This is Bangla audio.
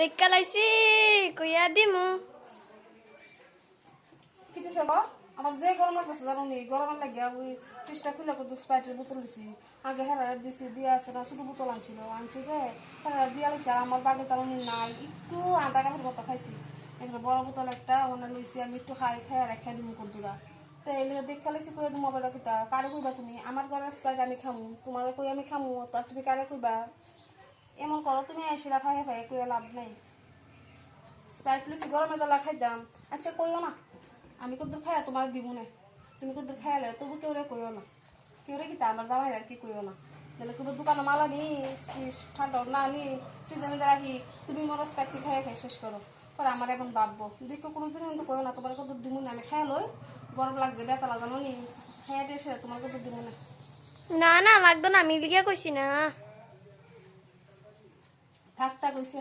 দেখা লাইছি কইয়া দিমু কিছু সব আমার যে গরম লাগতেছে জানো নি গরমের লাগে ওই ফ্রিজটা খুলে কত স্প্রাইটের বোতল দিছি আগে হেরা দিছি দিয়া আছে না ছোট বোতল আনছি যে হেরা দিয়া লাইছি আর আমার বাগে জানো নি নাই একটু আধা কাপের মতো খাইছি একটা বড় বোতল একটা ওনা লইছি আমি একটু খাই রেখা দিমু কদ্দুরা তো এই লিগে দেখ খেলেছি কই দিমু আবার কিতা কারে কইবা তুমি আমার ঘরের স্প্রাইট আমি খামু তোমার কই আমি খামু তার তুমি কারে কইবা এমন করো তুমি এসে ফাই কইয়া লাভ নাই স্প্রাইট লইছি গরমে জ্বালা খাইতাম আচ্ছা কইও না আমি কদ্দুর খাইয়া তোমার দিব না তুমি কদ্দুর খাইলে তবু কেউ রে কইও না কেউ রে কিতা আমার জামাই আর কি কইও না তাহলে কেউ দোকানে মালা নি ঠান্ডা না নি ফ্রিজে মধ্যে রাখি তুমি মনে স্প্রাইটটি খাই শেষ করো পরে আমার এখন ভাববো দেখো কোনোদিন কিন্তু কইও না তোমার কদ্দুর দিব না আমি খাই লই গরম লাগছে বেতা লাগানো নি খাইয়া এসে তোমার কদ্দুর দিব না না না লাগতো না আমি লিগা কইছি না থাকতা কইছে